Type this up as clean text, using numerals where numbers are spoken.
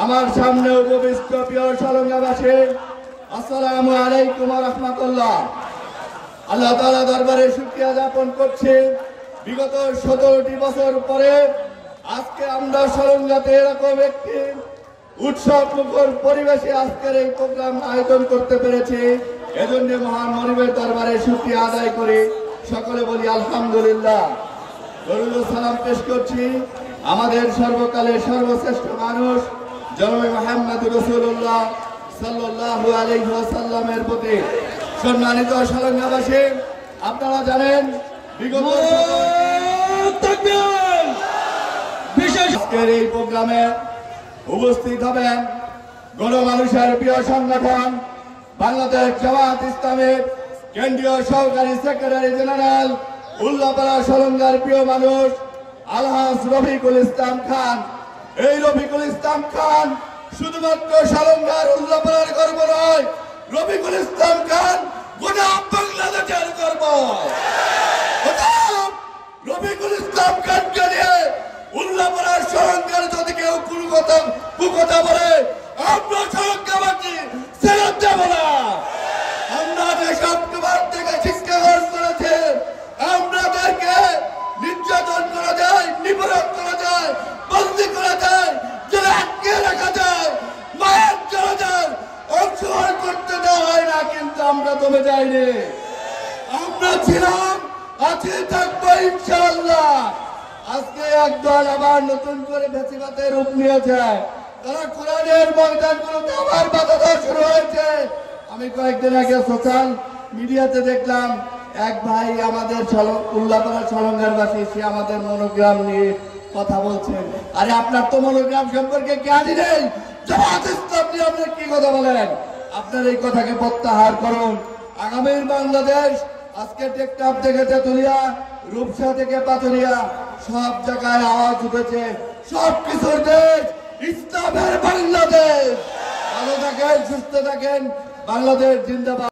আমার সামনে উপবিষ্ট প্রিয় সলঙ্গাবাসী, আসসালামু আলাইকুম ওয়া রাহমাতুল্লাহ। আল্লাহ তাআলা দরবারে শুকরিয়া জ্ঞাপন করছি, বিগত 17টি বছর পরে আজকে আমরা সলঙ্গাতে এরকম একটি উৎসব মুখর পরিবেশে আজকের এই প্রোগ্রাম আয়োজন করতে পেরেছি। এজন্য মহান মনিবের দরবারে শুকরিয়া আদায় করি, সকলে বলি আলহামদুলিল্লাহ। দরুদ ও সালাম পেশ করছি আমাদের সর্বকালের সর্বশ্রেষ্ঠ মানুষ জনাব মুহাম্মদ রাসূলুল্লাহ সাল্লাল্লাহু আলাইহি ওয়াসাল্লামের প্রতি। সম্মানিত সলঙ্গাবাসী, আপনারা জানেন বিগত আজকের এই প্রোগ্রামে উপস্থিত হবেন গণমানুষের প্রিয় সংগঠন বাংলাদেশ জামাত ইসলামের কেন্দ্রীয় সহকারী সেক্রেটারি জেনারেল উল্লাপাড়া সলঙ্গার প্রিয় মানুষ আলহাজ রফিকুল ইসলাম খান। এই রফিকুল ইসলাম খান শুধুমাত্র সলঙ্গার উল্লাপাড়ার গর্ব নয়, রফিকুল ইসলাম খান গোটা বাংলাদেশের গর্ব। রফিকুল ইসলাম খানকে নিয়ে উল্লাপাড়ার সলঙ্গার যদি কেউ কুকথা বলে, আমরা সলঙ্গাবাসী ছেড়ে দেব না। আমরা যেসব কুমার থেকে শিক্ষা গ্রহণ করেছে, আমাদেরকে নির্যাতন করা যায়, নিপীড়ন করা যায়, বন্দী করা যায়, জেলে আটকে রাখা যায়, মায়ের জনতার অংশগ্রহণ করতে দেওয়া হয় না, কিন্তু আমরা দমে যাইনি। আমরা ছিলাম, আছি, থাকবো ইনশাআল্লাহ। আজকে একদল আবার নতুন করে বেঁচেবাতে রূপ নিয়েছে, তারা কোরআনের ময়দানগুলোতে আবার বাধা দেওয়া শুরু হয়েছে। আমি কয়েকদিন আগে সোশ্যাল মিডিয়াতে দেখলাম এক ভাই আমাদের উল্লাপাড়া সলঙ্গারবাসী, সে আমাদের মনোগ্রাম নিয়ে কথা বলছেন। আরে আপনার তো মনোগ্রাম সম্পর্কে জ্ঞানই নেই, জামাত ইসলাম নিয়ে আপনি কি কথা বলেন? আপনার এই কথাকে প্রত্যাহার করুন। আগামীর বাংলাদেশ আজকে টেকটাপ থেকে তেতুলিয়া, রূপসা থেকে পাতুরিয়া, সব জায়গায় আওয়াজ উঠেছে সব কিছুর দেশ ইসলামের বাংলাদেশ। ভালো থাকেন, সুস্থ থাকেন, বাংলাদেশ জিন্দাবাদ।